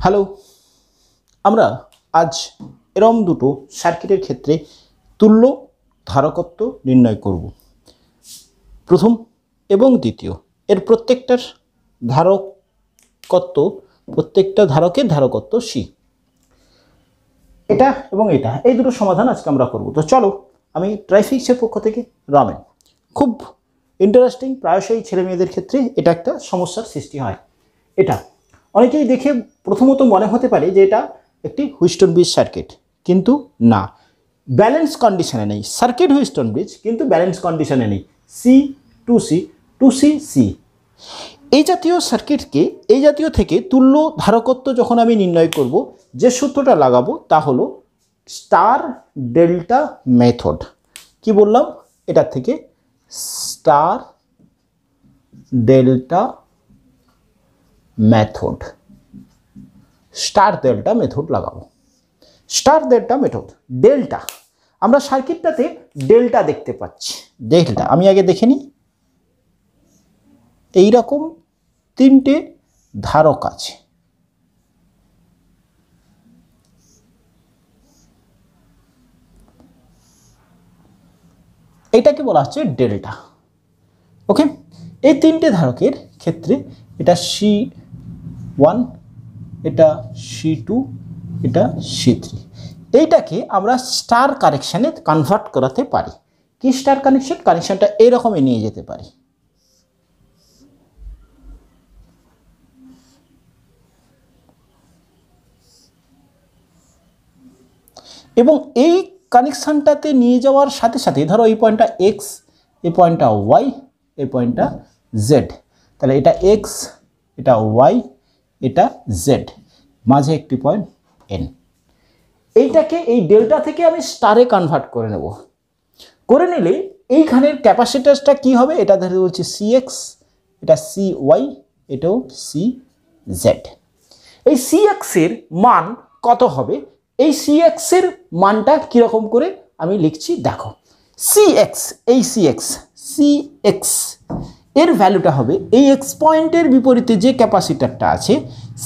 Hello, আমরা আজ এরম দুটো সার্কিটের ক্ষেত্রে তুল্য ধারকত্ব নির্ণয় করব। প্রথম এবং দ্বিতীয় এর প্রত্যেকটার ধারকত্ব, প্রত্যেকটা ধারকের ধারকত্ব সি। এটা এবং এটা, এই দুটো সমাধান আজকে আমরা করব। তো চলো, আমি ট্রাইফিক্সের পক্ষ থেকে রামেন। খুব ইন্টারেস্টিং, প্রায়শই ছেলে মেয়েদের ক্ষেত্রে এটা একটা সমস্যার সৃষ্টি হয়। এটা অনেকেই দেখে প্রথমত মনে হতে পারে যে এটা একটি হুইস্টন ব্রিজ সার্কিট, কিন্তু না, ব্যালেন্স কন্ডিশনে নেই। সার্কিট হুইস্টন ব্রিজ, কিন্তু ব্যালেন্স কন্ডিশনে নেই। C two C two C C, এই জাতীয় সার্কিটকে, এই জাতীয় থেকে তুল্য ধারকত্ব যখন আমি নির্ণয় করব, যে সূত্রটা লাগাবো তা হলো স্টার ডেল্টা মেথড। কি বললাম? এটার থেকে star delta method, star delta method লাগাবো। স্টার ডেল্টা মেথড, ডেল্টা, আমরা সার্কিটটাতে ডেল্টা দেখতে পাচ্ছি। ডেল্টা আমি আগে দেখে নিই। এইরকম তিনটে ধারক আছে। এটাকে বলা হচ্ছে ডেল্টা। ওকে, এই তিনটে ধারকের ক্ষেত্রে এটা C1, এটা C2, এটা C3। এইটাকে আমরা স্টার কানেকশানে কনভার্ট করাতে পারি। কি স্টার কানেকশন? কানেকশনটা এইরকমই নিয়ে যেতে পারি। এবং এই কানেকশানটাতে নিয়ে যাওয়ার সাথে সাথে ধরো এই পয়েন্টটা এক্স, এই পয়েন্টটা ওয়াই, এই পয়েন্টটা জেড। তাহলে এটা এক্স, এটা ওয়াই, এটা জেড, মাঝে একটি পয়েন্ট এন। এইটাকে এই ডেল্টা থেকে আমি স্টারে কনভার্ট করে নেব। করে নিলে এইখানের ক্যাপাসিট্যান্সটা কি হবে? এটা ধরে বলছি সি এক্স, এটা সি ওয়াই, এটাও সি জেড। এই সি এক্সের মান কত হবে? এই সি এক্সের মানটা কীরকম করে আমি লিখছি দেখো। সি এক্স, এই সি এক্স, সি এক্স এর ভ্যালুটা হবে এই এক্স পয়েন্টের বিপরীতে যে ক্যাপাসিটারটা আছে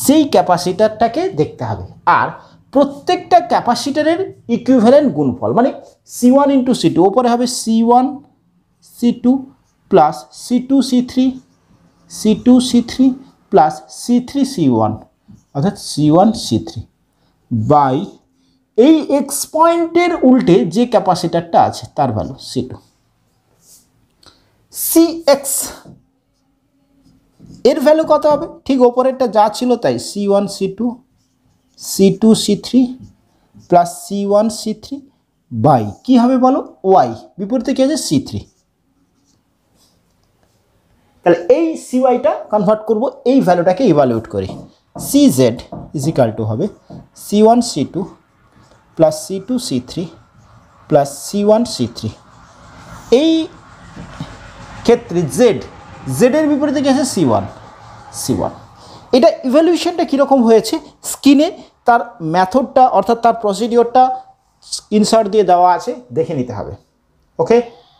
সেই ক্যাপাসিটারটাকে দেখতে হবে। আর প্রত্যেকটা ক্যাপাসিটারের ইকুইভ্যালেন্ট গুণফল, মানে C1 ইন্টু C2, ওপরে হবে C1 C2 plus C2 C3, C2 C3 plus C3 C1, অর্থাৎ C1 C3 বাই এই এক্স পয়েন্টের উল্টে যে ক্যাপাসিটারটা আছে তার ভ্যালু C2। Cx এর ভ্যালু কত হবে? ঠিক ওপরেরটা যা ছিল তাই, C1 C2, C2 C3 plus C1 C3 by কি হবে বলো? ওয়াই, বিপরীতে কি আছে? C3। তাহলে এই সিওয়াইটা কনভার্ট করব, এই ভ্যালুটাকে ইভালুয়েট করি। CZ ইজ ইকাল টু হবে C1 C2 plus C2 C3 plus C1 C3। এই ক্ষেত্রে জেড, জেডের বিপরীতে কি আছে? C1, C1। এটা ইভ্যালুয়েশনটা কীরকম হয়েছে স্ক্রিনে তার মেথডটা, অর্থাৎ তার প্রসিডিওরটা ইনসার্ট দিয়ে দেওয়া আছে, দেখে নিতে হবে। ওকে,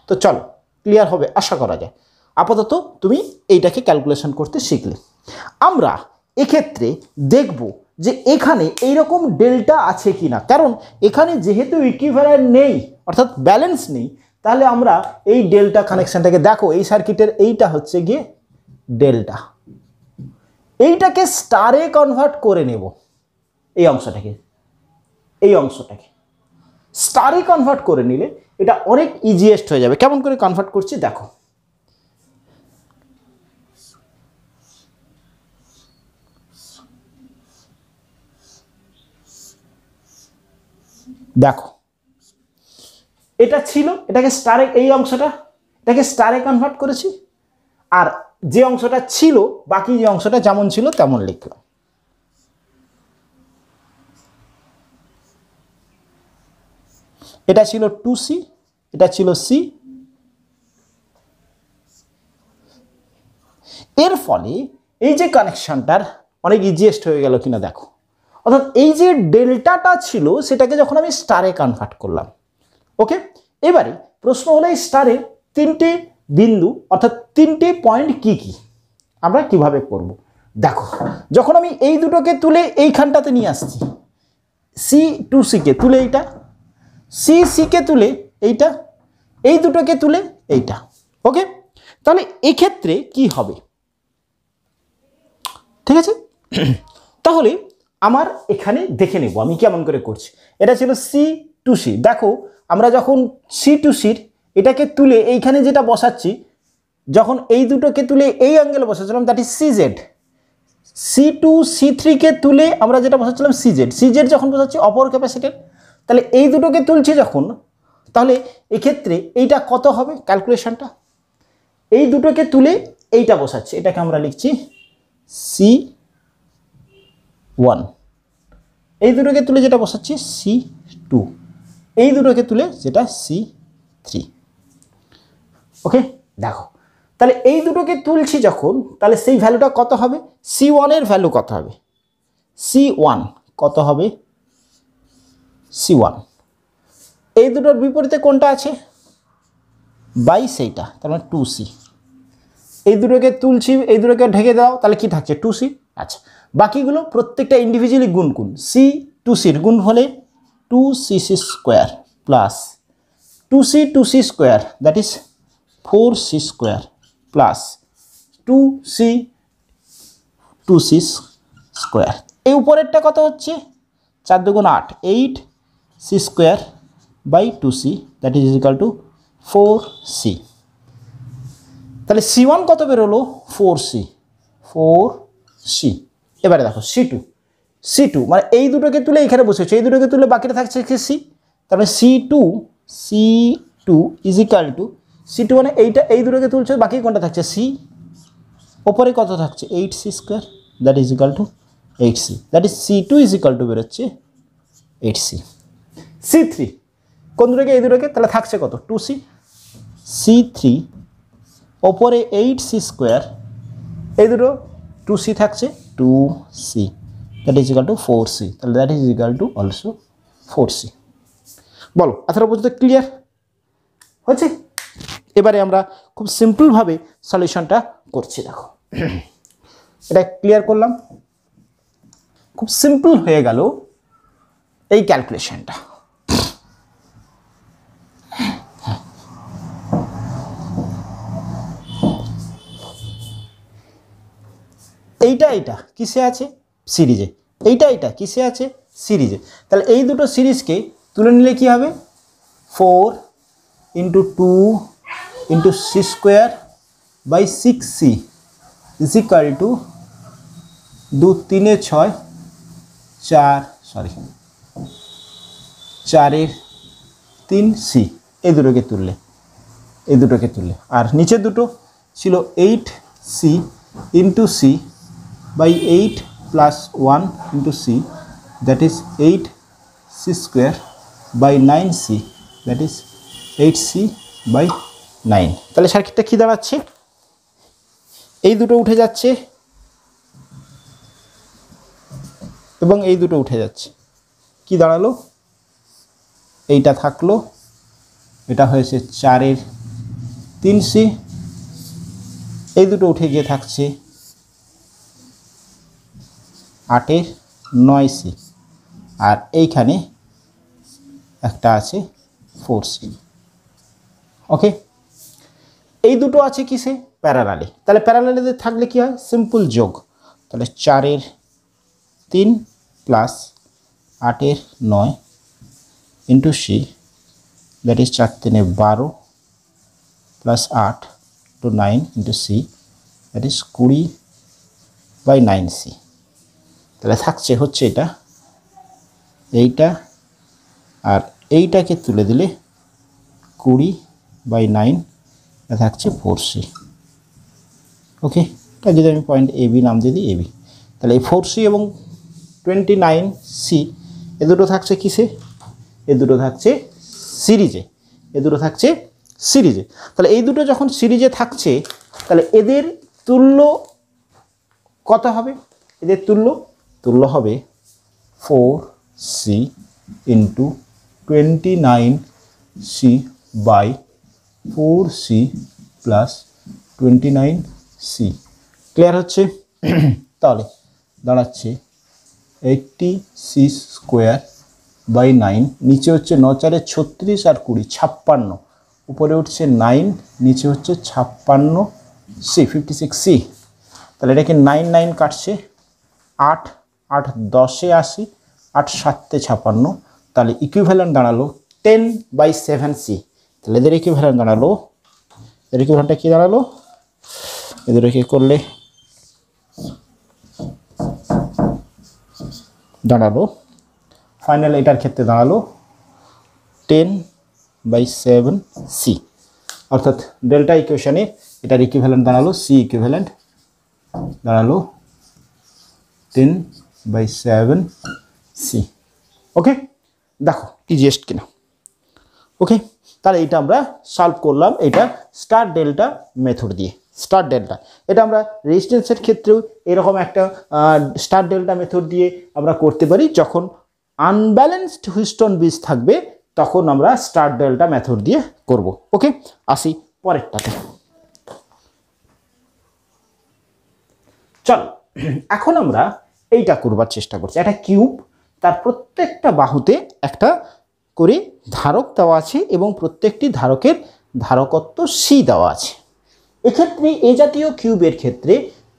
তো চলো, ক্লিয়ার হবে আশা করা যায়। আপাতত তুমি এইটাকে ক্যালকুলেশন করতে শিখলে। আমরা এক্ষেত্রে দেখব যে এখানে এইরকম ডেল্টা আছে কি না, কারণ এখানে যেহেতু ইকুইভ্যালেন্ট নেই, অর্থাৎ ব্যালেন্স নেই, তাহলে আমরা এই ডেল্টা কানেকশনটাকে দেখো, এই সার্কিটের এইটা হচ্ছে গিয়ে ডেল্টা, এইটাকে স্টারে কনভার্ট করে নেব। এই অংশটাকে, এই অংশটাকে স্টারে কনভার্ট করে নিলে এটা অনেক ইজিয়েস্ট হয়ে যাবে। কেমন করে কনভার্ট করছি দেখো। দেখো, এটা ছিল, এটাকে স্টারে, এই অংশটা এটাকে স্টারে কনভার্ট করেছি, আর যে অংশটা ছিল, বাকি যে অংশটা যেমন ছিল তেমন লিখলাম। এটা ছিল 2C, এটা ছিল C। এর ফলে এই যে কানেকশনটার অনেক ইজিয়েস্ট হয়ে গেল কিনা দেখো। অর্থাৎ এই যে ডেল্টাটা ছিল সেটাকে যখন আমি স্টারে কনভার্ট করলাম। ওকে, এবারে প্রশ্ন হলো এই স্টারের তিনটে বিন্দু, অর্থাৎ তিনটে পয়েন্ট কি কি, আমরা কিভাবে করব। দেখো যখন আমি এই দুটোকে তুলে এইখানটাতে নিয়ে আসছি, সি টু সিকে তুলে এইটা, সি সিকে তুলে এইটা, এই দুটোকে তুলে এইটা। ওকে, তাহলে এক্ষেত্রে কি হবে? ঠিক আছে, তাহলে আমার এখানে দেখে নেব আমি কেমন করে করছি। এটা ছিল সি টু সি। দেখো আমরা যখন সি টু সির এটাকে তুলে এইখানে যেটা বসাচ্ছি, যখন এই দুটোকে তুলে এই অ্যাঙ্গেলে বসাচ্ছিলাম that is CZ. C two C থ্রিকে তুলে আমরা যেটা বসাচ্ছিলাম সিজেড, সিজেড যখন বসাচ্ছি অপর ক্যাপাসিটর, তাহলে এই দুটোকে তুলছি যখন, তাহলে এক্ষেত্রে এইটা কত হবে ক্যালকুলেশনটা? এই দুটোকে তুলে এইটা বসাচ্ছি, এটাকে আমরা লিখছি সি ওয়ান, এই দুটোকে তুলে যেটা বসাচ্ছি সি টু, এই দুটোকে তুলে যেটা সি থ্রি। ওকে, দেখো তাহলে এই দুটোকে তুলছি যখন, তাহলে সেই ভ্যালুটা কত হবে? সি ওয়ানের ভ্যালু কত হবে? সি ওয়ান কত হবে? সি ওয়ান, এই দুটোর বিপরীতে কোনটা আছে? বাই সেইটা, তার মানে টু সি। এই দুটোকে তুলছি, এই দুটোকে ঢেকে দাও, তাহলে কি থাকছে? Two C. আচ্ছা, বাকিগুলো প্রত্যেকটা ইন্ডিভিজুয়ালি গুণ গুণ, সি টু সির গুণ হলে two C C square plus two C square that is four C square plus two C square. এই উপরেরটা কত হচ্ছে? 4 দুগুণ 8, 8 C square by two C that is equal to 4 C. তাহলে সি ওয়ান কত বেরোলো? 4 সি। এবারে দেখো সি টু মানে এই দুটোকে তুলে এখানে বসেছে, এই দুটোকে তুলে বাকিটা থাকছে সি, তারপরে C two is equal to C two মানে এইটা, এই দুটোকে তুলছে, বাকি কোনটা থাকছে? সি। ওপরে কত থাকছে? 8 C square that is equal to 8 C, that is C two is equal to বেরোচ্ছে 8 সি। সি থ্রি কোন দুটোকে? এই দুটোকে, তাহলে থাকছে কত? 2 সি। সি থ্রি ওপরে 8 সি স্কোয়ার, এই দুটো 2 সি থাকছে 2 C that is equal to 4 C, তাহলে that is equal to also 4 C. বলো এতটা পর্যন্ত ক্লিয়ার হচ্ছে? এবারে আমরা খুব সিম্পলভাবে সলিউশনটা করছি। দেখো এটা ক্লিয়ার করলাম, খুব সিম্পল হয়ে গেল এই ক্যালকুলেশনটা। এইটা কিসে আছে? সিরিজে। এইটা কিসে আছে? সিরিজে। তাহলে এই দুটো সিরিজকে তুলে নিলে কি হবে? 4 into 2 into C square by 6 C is equal to 2 3 6 4 3 C. এই দুটোকে তুললে আর নিচের দুটো ছিল 8 C into C by 8 plus 1 into c that is 8 c square by 9 c that is 8 c by 9। তাহলে সার্কিটটা কি দাঁড়াচ্ছে? এই দুটো উঠে যাচ্ছে এবং এই দুটো উঠে যাচ্ছে, কি দাঁড়ালো? এইটা থাকলো, এটা হয়েছে 4 3 c, এই দুটো উঠে গিয়ে থাকছে 8 9 সি, আর এইখানে একটা আছে 4 সি। ওকে, এই দুটো আছে কিসে? প্যারালালে। তাহলে প্যারালালে থাকলে কি হয়? সিম্পল যোগ। তাহলে 4 3 plus 8 9 into C that is 4 3 12 plus 8 two 9 into C that is 20 by 9 C. তাহলে থাকছে হচ্ছে এইটা আর এইটাকে তুলে দিলে 20 বাই 9 থাকছে 4 সি। ওকে, এটা যদি আমি পয়েন্ট এ বি নাম দিয়ে দিই এ বি, তাহলে এই 4 সি এবং 29 সি এ দুটো থাকছে কিসে? এ দুটো থাকছে সিরিজে, তাহলে এই দুটো যখন সিরিজে থাকছে তাহলে এদের তুল্য কত হবে? এদের তুল্য হবে 4 C into 29 C by 4 C plus 29 C. Clear হচ্ছে? তাহলে দাঁড়াচ্ছে 80c²/9, নিচে হচ্ছে 9 4 36 আর 20 56, উপরে উঠছে 9, নিচে হচ্ছে 56c 56c। তাহলে এটাকে 9 9 কাটছে, 8 8 10 80, 8 7 56, তাহলে ইকুইভ্যালেন্ট দাঁড়ালো 10/7c। তাহলে এদের ইকুইভ্যালেন্ট দাঁড়ালো, এর ইকুইভ্যালেন্টটা কি দাঁড়ালো, এদের কি করলে দাঁড়ালো ফাইনাল এটার ক্ষেত্রে দাঁড়ালো 10/7c, অর্থাৎ ডেল্টা ইকুয়েশনে এটার ইকুইভ্যালেন্ট দাঁড়ালো c ইকুইভ্যালেন্ট দাঁড়ালো 10/7c। ওকে, দেখো ইজিয়েস্ট কিনা। ওকে, তাহলে এটা আমরা সলভ করলাম, এটা স্টার ডেল্টা মেথড দিয়ে। স্টার ডেল্টা এটা আমরা রেজিস্ট্যান্সের ক্ষেত্রেও এরকম একটা স্টার ডেল্টা মেথড দিয়ে আমরা করতে পারি। যখন আনব্যালেন্সড হুইস্টন ব্রিজ থাকবে তখন আমরা স্টার ডেল্টা মেথড দিয়ে করব। ওকে, আসি পরেরটাতে। চল এখন আমরা এইটা করবার চেষ্টা করছি। একটা কিউব, তার প্রত্যেকটা বাহুতে একটা করে ধারক দেওয়া আছে এবং প্রত্যেকটি ধারকের ধারকত্ব সি দেওয়া আছে। এক্ষেত্রে এ জাতীয় কিউবের ক্ষেত্রে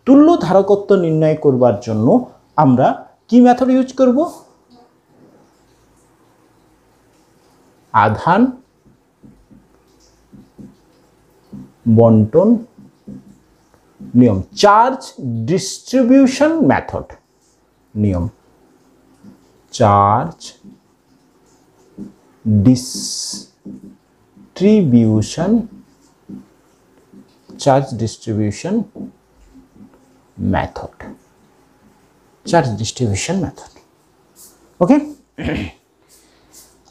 তুল্য ধারকত্ব নির্ণয় করবার জন্য আমরা কি মেথড ইউজ করব? আধান বন্টন নিয়ম, চার্জ ডিস্ট্রিবিউশন মেথড নিয়ম, charge distribution method, charge distribution method. Okay,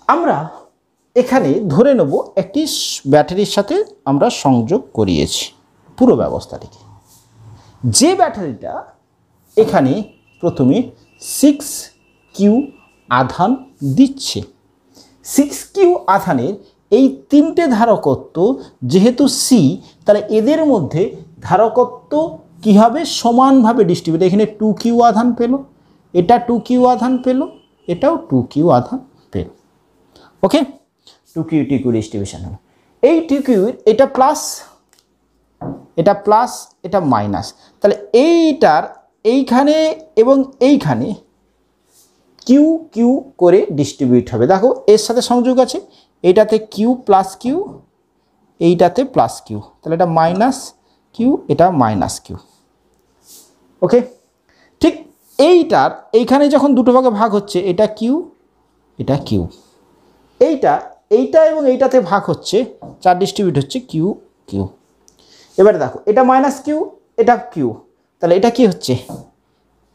আমরা এখানে ধরে নেব একটি ব্যাটারির সাথে আমরা সংযোগ করিয়েছি পুরো ব্যবস্থাটিকে। যে ব্যাটারিটা এখানে প্রথমে 6Q আধান দিচ্ছে, 6Q আধানের এই তিনটে ধারকত্ব যেহেতু সি, তাহলে এদের মধ্যে ধারকত্ব কী হবে? সমানভাবে ডিস্ট্রিবিউট। এখানে 2Q আধান পেল, এটা 2Q আধান পেল, এটাও 2Q আধান পেল। ওকে, 2Q ডিস্ট্রিবিউশন হলো। এই 2Q এটা প্লাস, এটা প্লাস, এটা মাইনাস, তাহলে এইটার এইখানে এবং এইখানে কিউ কিউ করে ডিস্ট্রিবিউট হবে। দেখো এর সাথে সংযোগ আছে, এইটাতে কিউ প্লাস কিউ, এইটাতে প্লাস কিউ, তাহলে এটা মাইনাস কিউ, এটা মাইনাস কিউ। ওকে, ঠিক এইটার এইখানে যখন দুটো ভাগে ভাগ হচ্ছে, এটা কিউ, এটা কিউ, এইটা এবং এইটাতে ভাগ হচ্ছে, চার ডিস্ট্রিবিউট হচ্ছে কিউ কিউ। এবারে দেখো এটা মাইনাস কিউ, এটা কিউ, তাহলে এটা কি হচ্ছে?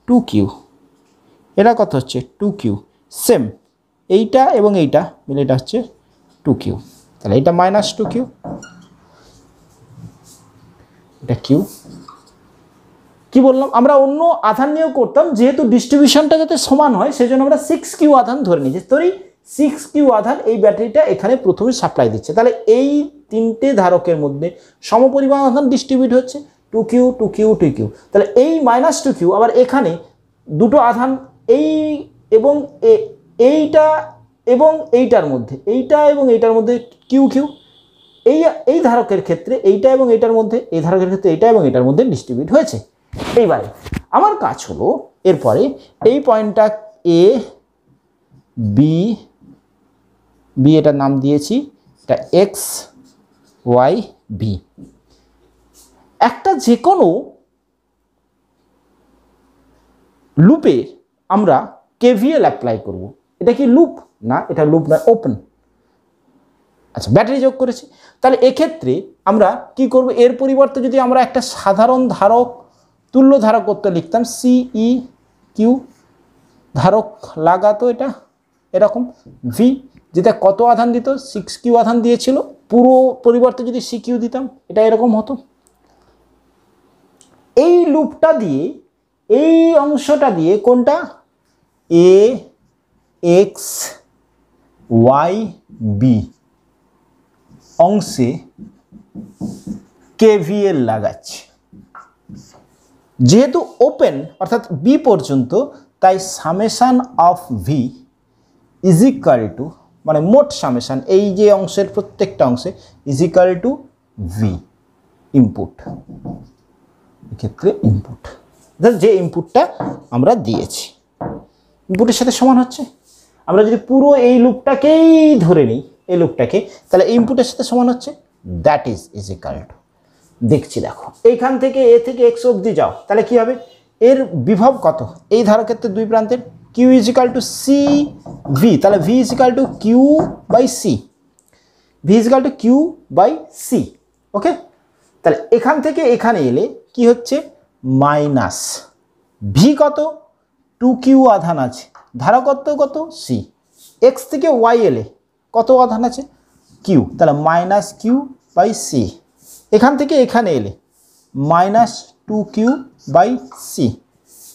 2Q, এটা কত হচ্ছে? 2Q। সেম এইটা এবং এইটা মিলে এটা হচ্ছে 2Q, তাহলে এটা মাইনাস 2Q, এটা কিউ। কি বললাম? আমরা অন্য আধান নিয়েও করতাম, যেহেতু ডিস্ট্রিবিউশনটা যাতে সমান হয় সেজন্য আমরা 6Q আধান ধরে নিয়েছি। তৈরি 6Q আধান এই ব্যাটারিটা এখানে প্রথমে সাপ্লাই দিচ্ছে, তাহলে এই তিনটে ধারকের মধ্যে সমপরিমাণ আধান ডিস্ট্রিবিউট হচ্ছে 2Q 2Q 2Q। তাহলে এই মাইনাস 2Q আবার এখানে দুটো আধান এই এবং এইটা এবং এইটার মধ্যে, এইটা এবং এইটার মধ্যে কিউ কিউ, এই ধারকের ক্ষেত্রে এইটা এবং এইটার মধ্যে, এই ধারকের ক্ষেত্রে এইটা এবং এইটার মধ্যে ডিস্ট্রিবিউট হয়েছে। এইবারে আমার কাজ হলো এরপরে এই পয়েন্টটা এ বি, বি এটার নাম দিয়েছি, এটা এক্স ওয়াই বি। একটা যে কোনো লুপে আমরা কেভিএল অ্যাপ্লাই করব। এটা কি লুপ? না, এটা লুপ না, ওপেন। আচ্ছা, ব্যাটারি যোগ করেছি, তাহলে এক্ষেত্রে আমরা কি করব? এর পরিবর্তে যদি আমরা একটা সাধারণ ধারক তুল্য ধারকত্ব লিখতাম, সিই কিউ ধারক লাগাতো, এটা এরকম ভি, যেটা কত আধান দিত? 6Q আধান দিয়েছিল, পুরো পরিবর্তে যদি CQ দিতাম এটা এরকম হতো। এই লুপটা দিয়ে, এই অংশটা দিয়ে, কোনটা? এ এক্স ওয়াই বি অংশে কেভিএল লাগাচ্ছি। যেহেতু ওপেন অর্থাৎ বি পর্যন্ত, তাই summation of V is equal two, মানে মোট সামেশান এই যে অংশের প্রত্যেকটা অংশে is equal two V input, এক্ষেত্রে ইনপুট যে ইনপুটটা আমরা দিয়েছি ইনপুটের সাথে সমান হচ্ছে। আমরা যদি পুরো এই লুপটাকেই ধরে নিই, এই লুপটাকে, তাহলে ইনপুটের সাথে সমান হচ্ছে, দ্যাট ইজ ইকুয়াল টু, দেখছি দেখো এইখান থেকে এ থেকে এক্স অবধি যাও, তাহলে কি হবে, এর বিভব কত, এই ধারক্ষেত্রের দুই প্রান্তের Q is equal to C V, তাহলে V is equal to Q by C, V is equal to Q by C. Okay, তাহলে এখান থেকে এখানে এলে কি হচ্ছে, মাইনাস ভি কত, 2q আধান আছে, ধারকত্ব কত সি, এক্স থেকে ওয়াই এলে কত আধান আছে কিউ, তাহলে মাইনাস কিউ বাই সি। এখান থেকে এখানে এলে মাইনাস 2q বাই সি।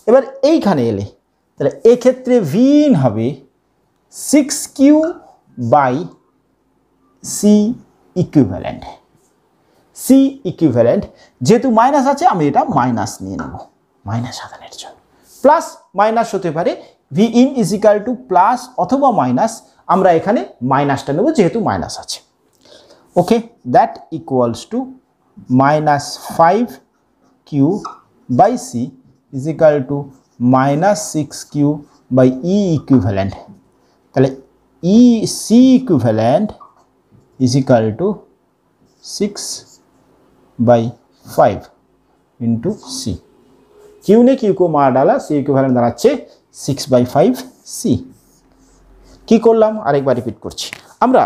এবার এইখানে এলে তাহলে এক্ষেত্রে ভি ইন হবে 6q by C equivalent, C equivalent, যেহেতু মাইনাস আছে আমি এটা মাইনাস নিয়ে নেব মাইনাস আধানের জন্য, প্লাস মাইনাস হতে পারে, V in is equal to plus অথবা মাইনাস, আমরা এখানে মাইনাসটা নেব যেহেতু মাইনাস আছে। Okay, that equals to minus 5q by C is equal to minus 6q by E equivalent, তাহলে E C equivalent is equal to 6/5 into C, Q ने Q को मार डाला, सी इक्विवेलेंट দাঁড়াচ্ছে 6/5 सी। কি করলাম আরেকবার রিপিট করছি, আমরা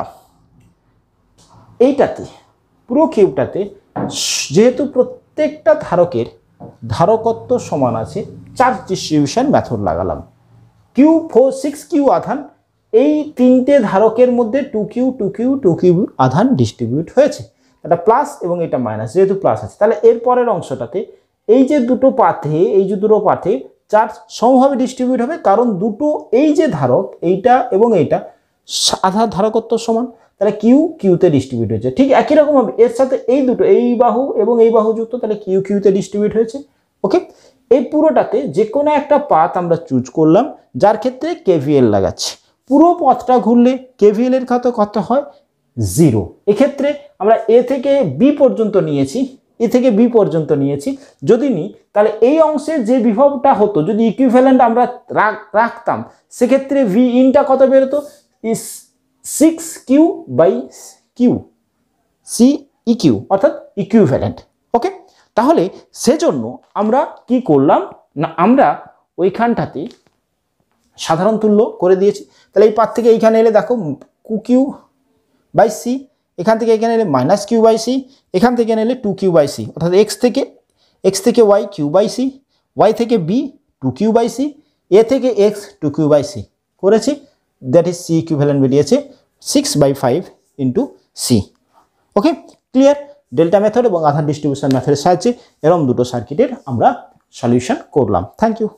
এইটাতে পুরো কিউবটাতে যেহেতু প্রত্যেকটা ধারকের ধারকত্ব সমান আছে, চার্জ ডিস্ট্রিবিউশন মেথড লাগালাম। কিউ 6q আধান, এই তিনটে ধারকের মধ্যে 2q আধান ডিস্ট্রিবিউট হয়েছে, এটা প্লাস এবং এটা মাইনাস, যেহেতু প্লাস আছে তাহলে এর পরের অংশটাতে এই যে দুটো পাথে, এই যে দুটো পাথে চার্জ সমভাবে ডিস্ট্রিবিউট হবে, কারণ দুটো এই যে ধারক এইটা এবং এইটা আধার ধারকত্ব সমান, তাহলে কিউ কিউতে ডিস্ট্রিবিউট হয়েছে। ঠিক একই রকম হবে এর সাথে এই দুটো, এই বাহু এবং এই বাহু যুক্ত, তাহলে কিউ কিউতে ডিস্ট্রিবিউট হয়েছে। ওকে, এই পুরোটাতে যে কোনো একটা পাথ আমরা চুজ করলাম, যার ক্ষেত্রে কেভিএল লাগাচ্ছি, পুরো পথটা ঘুরলে কেভিএল এর কত হয় 0। এক্ষেত্রে আমরা এ থেকে বি পর্যন্ত নিয়েছি, এ থেকে বি পর্যন্ত নিয়েছি, যদি নিই তাহলে এই অংশে যে বিভবটা হতো যদি ইকুইভ্যালেন্ট আমরা রাখতাম, সেক্ষেত্রে ভি ইনটা কত বেরোতো, is 6q by Q, C EQ অর্থাৎ ইকুইভ্যালেন্ট। ওকে, তাহলে সেজন্য আমরা কি করলাম না, আমরা ওইখানটাতে সাধারণ তুল্য করে দিয়েছি। তাহলে এই পাত থেকে এইখানে এলে দেখো কিউ বাই সি, এখান থেকে এখানে এলে মাইনাস কিউ বাই সি, এখান থেকে এলে 2q বাই সি, অর্থাৎ এক্স থেকে Y Q by C, Y থেকে B 2q by C, A থেকে এক্স 2q বাই সি করেছি, দ্যাট ইজ সি ইকুইভ্যালেন্ট বেরিয়েছে 6/5 into C. Okay, clear. Delta method এবং আধার ডিস্ট্রিবিউশন মেথডের সাহায্যে এরকম দুটো সার্কিটের আমরা সলিউশন করলাম। Thank you.